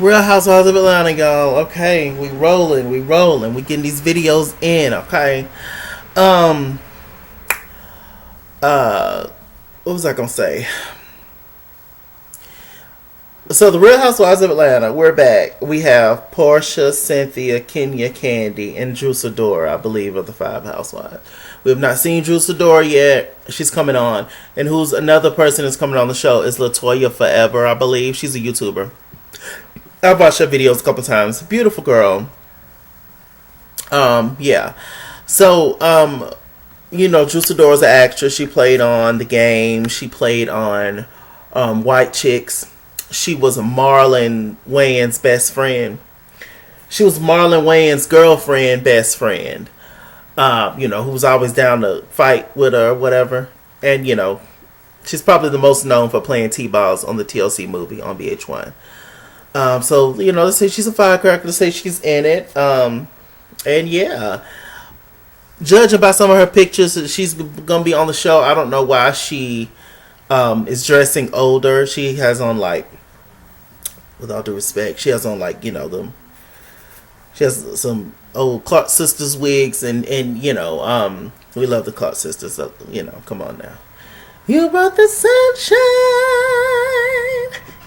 Real Housewives of Atlanta, y'all. Okay, we rolling, we getting these videos in. Okay, um, what was I gonna say? So the Real Housewives of Atlanta, we're back. We have Portia, Cynthia, Kenya, Candy, and Drew Sidora, I believe, are the 5 housewives. We have not seen Drew Sidora yet. She's coming on, and who's another person that's coming on the show is Latoya Forever, I believe. She's a YouTuber. I've watched her videos a couple times. Beautiful girl. Yeah. So, Drew Sidora's an actress. She played on The Game. She played on White Chicks. She was Marlon Wayans' best friend. She was Marlon Wayans' girlfriend, best friend. Who was always down to fight with her or whatever. And, she's probably the most known for playing T-Balls on the TLC movie on VH1. Let's say she's a firecracker. Let's say she's in it. And yeah. Judging by some of her pictures, she's going to be on the show. I don't know why she is dressing older. She has on, like, with all due respect, she has on, like, she has some old Clark Sisters wigs and we love the Clark Sisters, so, come on now. You brought the sunshine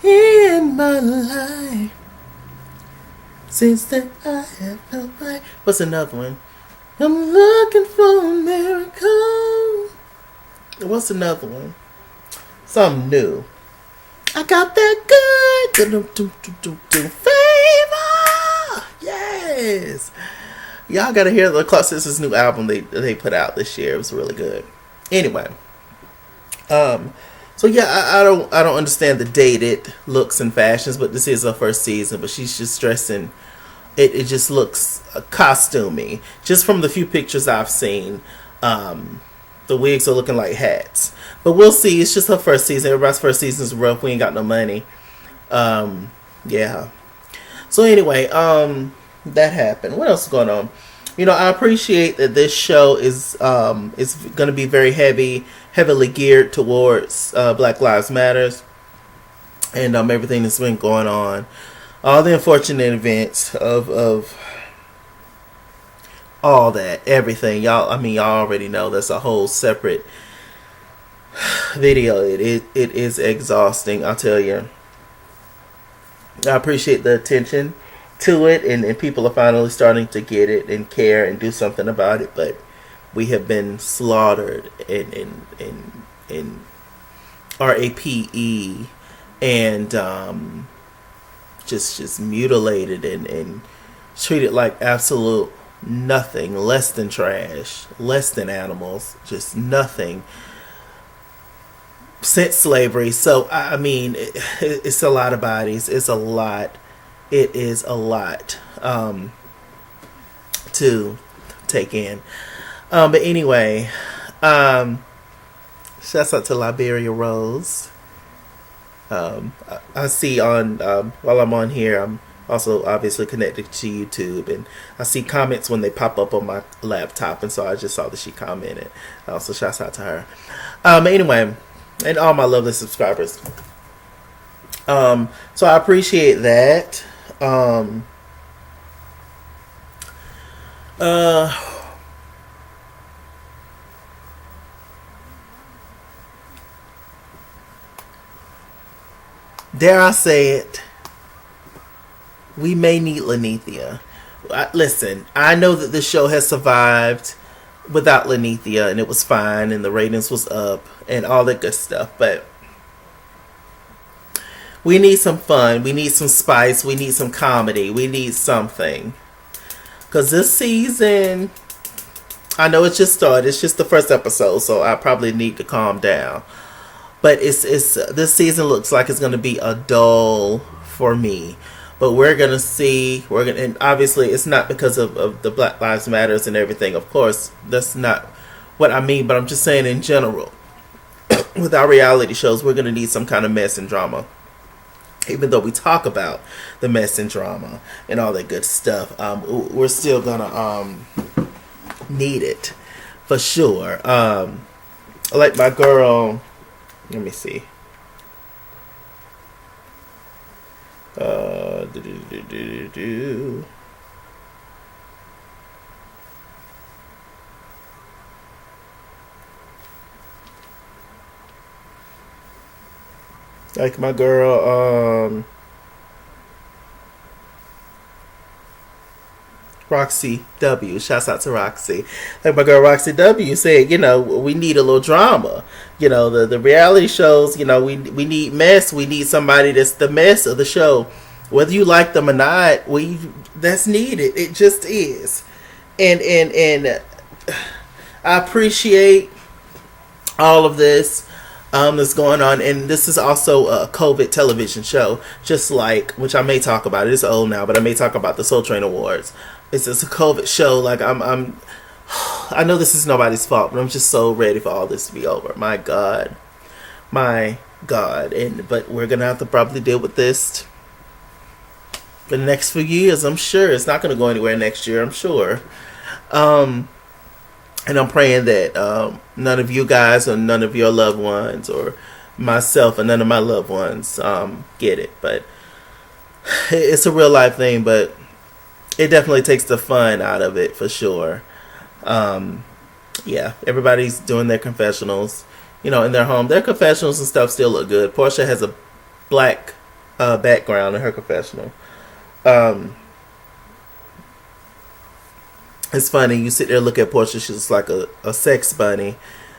in my life. Since then I have felt right. What's another one? I'm looking for a miracle. What's another one? Something new. I got that good favor. Yes. Y'all gotta hear the Clark Sisters' new album they put out this year. It was really good. Anyway. So yeah, I don't understand the dated looks and fashions, but this is her first season. But she's just dressing. It just looks costumey. Just from the few pictures I've seen, the wigs are looking like hats. But we'll see. It's just her first season. Everybody's first season is rough. We ain't got no money. Yeah. So anyway, that happened. What else is going on? I appreciate that this show is going to be very heavily geared towards Black Lives Matters and everything that's been going on, all the unfortunate events of all that, everything. Y'all already know that's a whole separate video. It is exhausting, I'll tell you. I appreciate the attention to it, and people are finally starting to get it and care and do something about it, but we have been slaughtered in RAPE and just mutilated and treated like absolute nothing, less than trash, less than animals, just nothing since slavery. So it's a lot of bodies. It's a lot. It is a lot to take in. But anyway, shouts out to Liberia Rose. I see on while I'm on here, I'm also obviously connected to YouTube, and I see comments when they pop up on my laptop, and so I just saw that she commented. So shouts out to her. Anyway, and all my lovely subscribers. So I appreciate that. Dare I say it, we may need Lanithia. Listen, I know that this show has survived without Lanithia, and it was fine, and the ratings was up, and all that good stuff, but we need some fun, we need some spice, we need some comedy, we need something. Because this season, I know it's just started, it's just the first episode, so I probably need to calm down. But it's this season looks like it's going to be a dull for me. But we're going to see, and obviously it's not because of the Black Lives Matters and everything. Of course, that's not what I mean, but I'm just saying in general, with our reality shows, we're going to need some kind of mess and drama. Even though we talk about the mess and drama and all that good stuff, we're still going to need it for sure. Like my girl, let me see. Uh, do, do, do, do, do. Like my girl, Roxy W. Shouts out to Roxy. Like my girl Roxy W said, we need a little drama. The reality shows, we need mess. We need somebody that's the mess of the show. Whether you like them or not, that's needed. It just is. And I appreciate all of this that's going on, and this is also a COVID television show, just like, which I may talk about. It's old now, but I may talk about the Soul Train Awards. It's just a COVID show. Like I know this is nobody's fault, but I'm just so ready for all this to be over. My God, but we're gonna have to probably deal with this for the next few years. I'm sure it's not gonna go anywhere next year. I'm sure. And I'm praying that none of you guys or none of your loved ones or myself and none of my loved ones get it. But it's a real life thing, but it definitely takes the fun out of it for sure. Yeah, everybody's doing their confessionals, in their home. Their confessionals and stuff still look good. Portia has a black background in her confessional. It's funny, you sit there and look at Portia, she's like a sex bunny,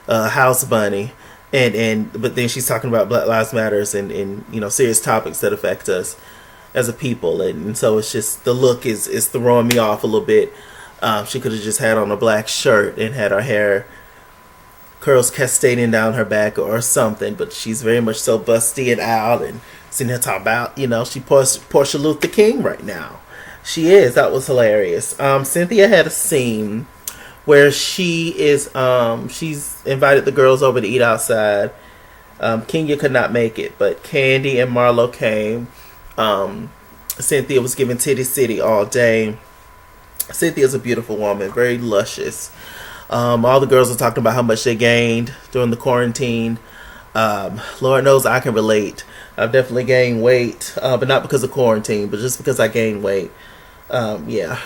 a house bunny, but then she's talking about Black Lives Matters and serious topics that affect us as a people, and so it's just, the look is throwing me off a little bit. She could have just had on a black shirt and had her hair curls cascading down her back or something, but she's very much so busty and out and sitting there talking about, she Portia Luther King right now. She is. That was hilarious. Cynthia had a scene where she's invited the girls over to eat outside. Kenya could not make it, but Candy and Marlo came. Cynthia was giving Titty City all day. Cynthia's a beautiful woman, very luscious. All the girls are talking about how much they gained during the quarantine. Lord knows I can relate. I've definitely gained weight, but not because of quarantine, but just because I gained weight. Yeah.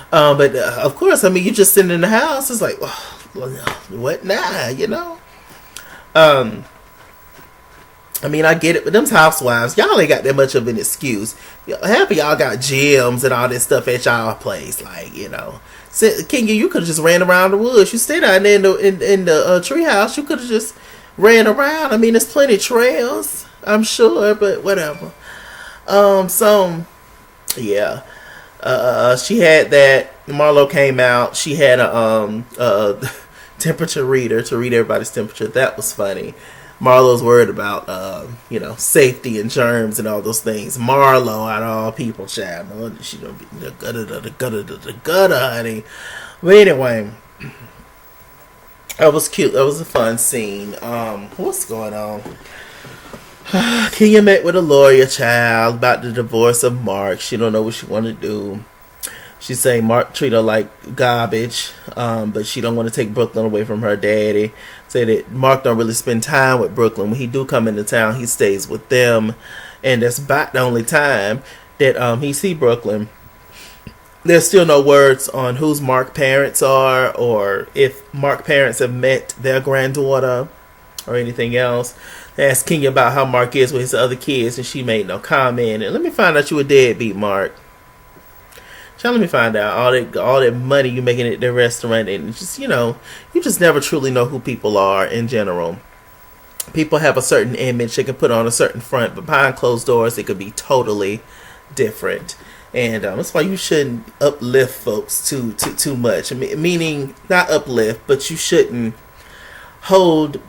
But of course, you just sitting in the house. It's like, what now? I get it, but them housewives, y'all ain't got that much of an excuse. Half of y'all got gyms and all this stuff at y'all place, like, Kenya, you could have just ran around the woods. You stay down there in the tree house. You could have just ran around. There's plenty of trails, I'm sure, but whatever. So yeah, she had that. Marlo came out. She had a temperature reader to read everybody's temperature. That was funny. Marlo's worried about safety and germs and all those things. Marlo, out of all people, child, she gonna be the gutter, honey. But anyway, that was cute. That was a fun scene. What's going on? Kenya met with a lawyer, child, about the divorce of Mark. She don't know what she want to do. She say Mark treat her like garbage, but she don't want to take Brooklyn away from her daddy. Say that Mark don't really spend time with Brooklyn. When he do come into town, he stays with them, and that's about the only time that he see Brooklyn. There's still no words on whose Mark parents are, or if Mark parents have met their granddaughter, or anything else. They asked Kenya about how Mark is with his other kids, and she made no comment. And let me find out you a deadbeat, Mark. Child, let me find out all that money you making at the restaurant, and just you just never truly know who people are in general. People have a certain image they can put on a certain front, but behind closed doors it could be totally different. And that's why you shouldn't uplift folks too much. Meaning not uplift, but you shouldn't hold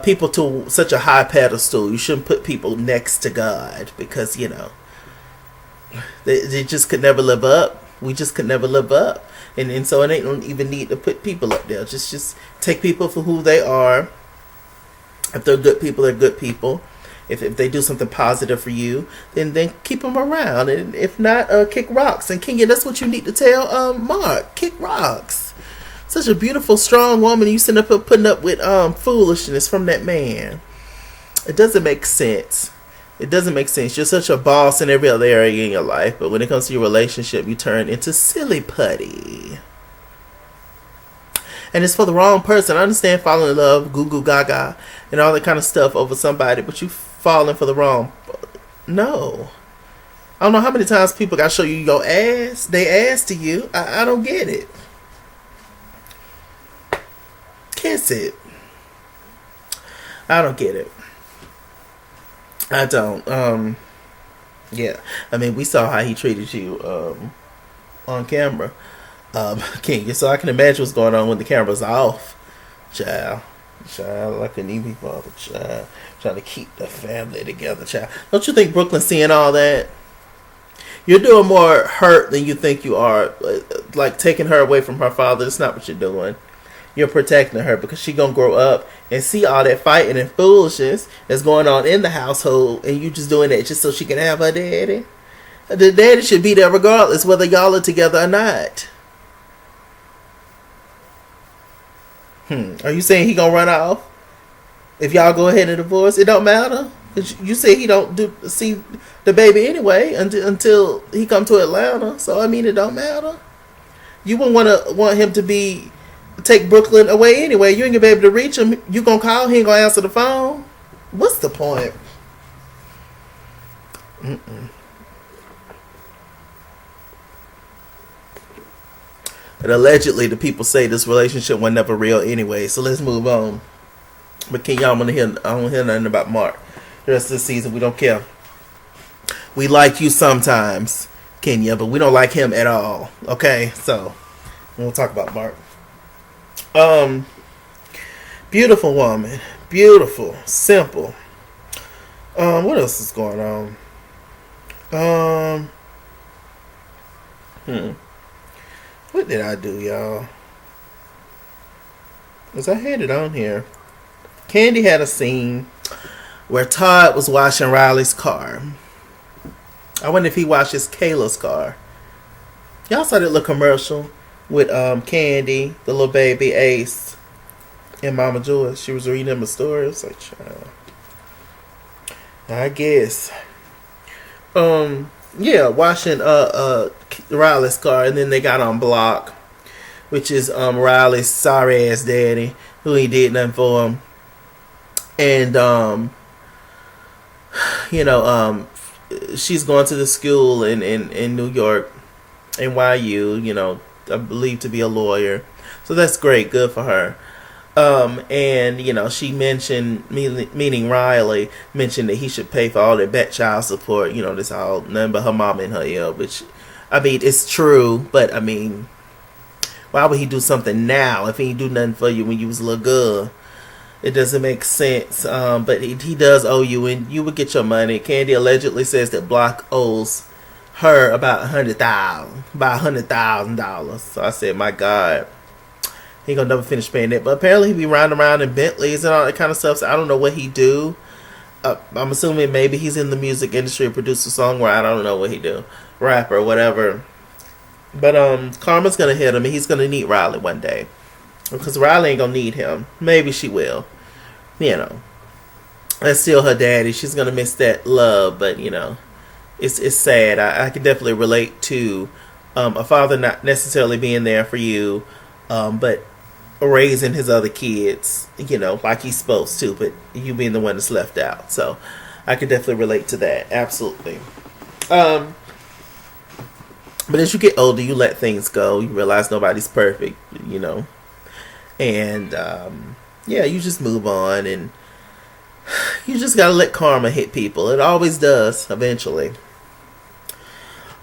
people to such a high pedestal. You shouldn't put people next to God, because they just could never live up. We just could never live up, and so it ain't don't even need to put people up there. Just take people for who they are. If they're good people, they're good people. If they do something positive for you, then keep them around, and if not, kick rocks. And Kenya, that's what you need to tell Mark. Kick rocks. Such a beautiful, strong woman. You sitting up here putting up with foolishness from that man. It doesn't make sense. It doesn't make sense. You're such a boss in every other area in your life, but when it comes to your relationship, you turn into silly putty. And it's for the wrong person. I understand falling in love, goo goo gaga, and all that kind of stuff over somebody, but you falling for the wrong. No. I don't know how many times people got to show you your ass, they ass to you. I don't get it. Kiss it. I don't get it. I don't. Yeah. I mean, we saw how he treated you on camera. King, so I can imagine what's going on when the camera's off. Child, I couldn't even be bothered. Child, trying to keep the family together. Child, don't you think Brooklyn's seeing all that? You're doing more hurt than you think you are. Like taking her away from her father. That's not what you're doing. You're protecting her because she gonna grow up and see all that fighting and foolishness that's going on in the household, and you just doing that just so she can have her daddy. The daddy should be there regardless whether y'all are together or not. Are you saying he gonna run off if y'all go ahead and divorce? It don't matter. You say he don't see the baby anyway until he come to Atlanta. So I mean, it don't matter. You wouldn't want him to take Brooklyn away anyway. You ain't gonna be able to reach him. You gonna call? He ain't gonna answer the phone. What's the point? And allegedly, the people say this relationship was never real anyway. So let's move on. But Ken, y'all I don't hear nothing about Mark. The rest of the season, we don't care. We like you sometimes, Kenya, but we don't like him at all. Okay, so we'll talk about Mark. Beautiful woman, beautiful, simple. What else is going on? What did I do, y'all? Because I had it on here. Candy had a scene where Todd was washing Riley's car. I wonder if he washes Kayla's car. Y'all saw that little commercial with Candy, the little baby, Ace, and Mama Joyce. She was reading him a story. It was like, child. I guess. Yeah, washing Riley's car, and then they got on block, which is Riley's sorry ass daddy who ain't did nothing for him. And she's going to the school in New York, NYU, I believe to be a lawyer. So that's great, good for her. And she mentioned, meaning Riley, mentioned that he should pay for all that back child support. This all nothing but her mom and her, which, I mean, it's true, but I mean, why would he do something now if he ain't do nothing for you when you was a little girl? It doesn't make sense. But he does owe you, and you would get your money. Candy allegedly says that Block owes her about $100,000. So I said, my God. He gonna never finish paying that. But apparently he be riding around in Bentleys and all that kind of stuff. So I don't know what he do. I'm assuming maybe he's in the music industry, producer, songwriter. I don't know what he do, rapper, whatever. But Karma's gonna hit him, and he's gonna need Riley one day, because Riley ain't gonna need him. Maybe she will. That's still her daddy. She's gonna miss that love, but it's sad. I can definitely relate to a father not necessarily being there for you, but raising his other kids, like he's supposed to, but you being the one that's left out. So I can definitely relate to that. Absolutely. But as you get older, you let things go. You realize nobody's perfect, and you just move on, and you just gotta let karma hit people. It always does eventually.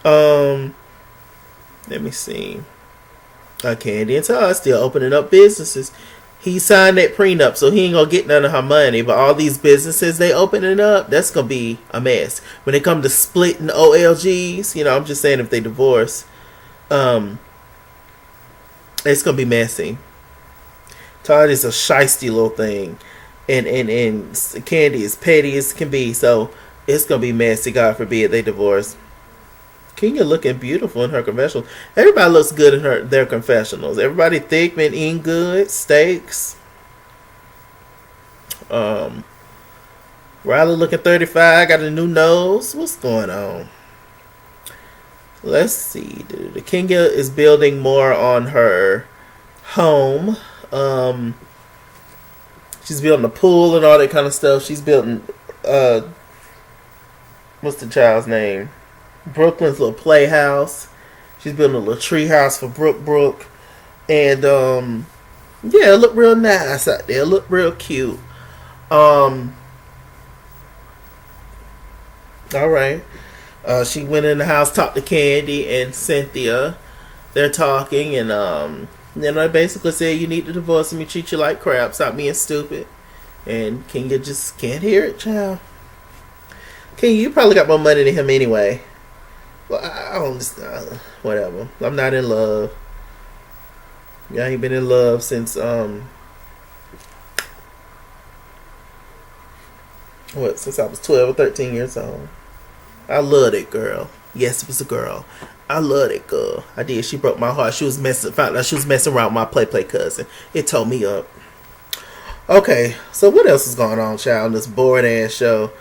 Let me see. Candy and Todd still opening up businesses. He signed that prenup, so he ain't gonna get none of her money. But all these businesses they opening up, that's gonna be a mess. When it comes to splitting OLGs, I'm just saying if they divorce, it's gonna be messy. Todd is a shiesty little thing, and Candy is petty as can be. So it's gonna be messy. God forbid they divorce. Kenya looking beautiful in her confessionals. Everybody looks good in their confessionals. Everybody thick, been eating good, steaks. Riley looking 35. Got a new nose. What's going on? Let's see. The Kenya is building more on her home. She's building a pool and all that kind of stuff. She's building, what's the child's name? Brooklyn's little playhouse. She's building a little tree house for Brooke. And, yeah, it looked real nice out there. It looked real cute. All right. She went in the house, talked to Candy and Cynthia. They're talking, and I basically said, "You need to divorce me. Treat you like crap. Stop being stupid." And Kenya just can't hear it, child. Kenya, you probably got more money than him anyway. Well, I don't. Whatever. I'm not in love. Yeah, I ain't been in love since since I was 12 or 13 years old. I love that girl. Yes, it was a girl. I love that girl. I did. She broke my heart. Found out she was messing around with my play cousin. It tore me up. Okay, so what else is going on, child, in this boring ass show?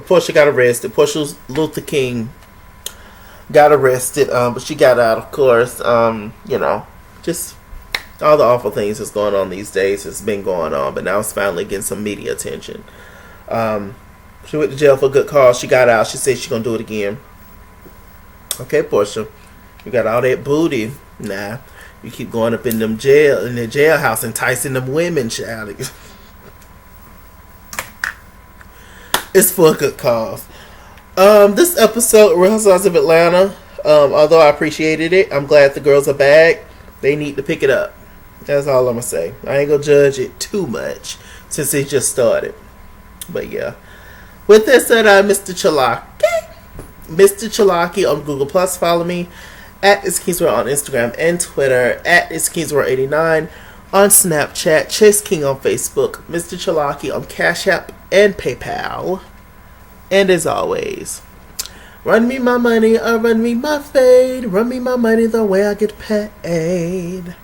Portia got arrested. Portia Luther King got arrested, but she got out, of course. Just all the awful things that's going on these days has been going on, but now it's finally getting some media attention. She went to jail for a good cause. She got out. She said she's gonna do it again. Okay, Portia, you got all that booty. Nah, you keep going up in the jailhouse, enticing them women, child. It's for a good cause. This episode, Real Housewives of Atlanta, although I appreciated it, I'm glad the girls are back. They need to pick it up. That's all I'm gonna say. I ain't gonna judge it too much since it just started. But yeah. With that said, I'm Mr. Chalaki. Mr. Chalaki on Google Plus. Follow me at It's Kingsworld on Instagram and Twitter, at It's Kingsworld89 on Snapchat, Chase King on Facebook, Mr. Chalaki on Cash App and PayPal. And as always, run me my money or run me my fade. Run me my money the way I get paid.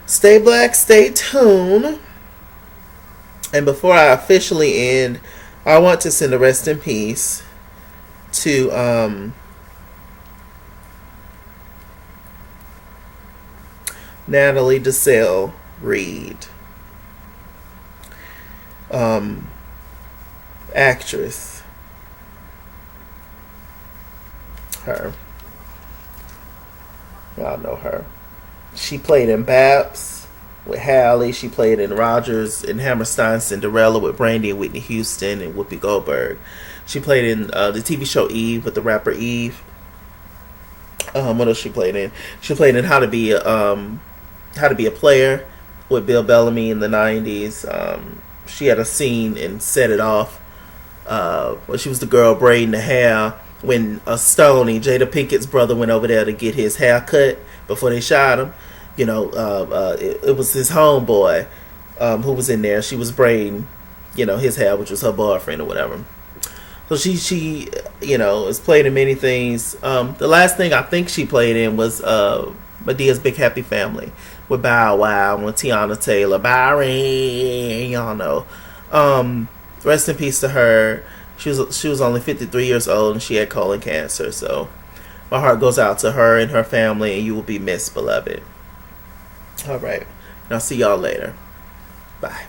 Stay black, stay tuned. And before I officially end, I want to send a rest in peace to Natalie DeSalle Reid, actress. Her. Y'all know her. She played in Babs with Hallie. She played in Rogers and Hammerstein's Cinderella with Brandy and Whitney Houston and Whoopi Goldberg. She played in the TV show Eve with the rapper Eve. What else she played in? She played in How to Be a Player with Bill Bellamy in the 90s. She had a scene in Set It Off where she was the girl braiding the hair when Stoney, Jada Pinkett's brother, went over there to get his hair cut before they shot him. It was his homeboy who was in there. She was braiding, his hair, which was her boyfriend or whatever. So she is played in many things. The last thing I think she played in was Medea's Big Happy Family with Bow Wow and Tiana Taylor. Byron, y'all know. Rest in peace to her. She was only 53 years old and she had colon cancer. So my heart goes out to her and her family, and you will be missed, beloved. All right. And I'll see y'all later. Bye.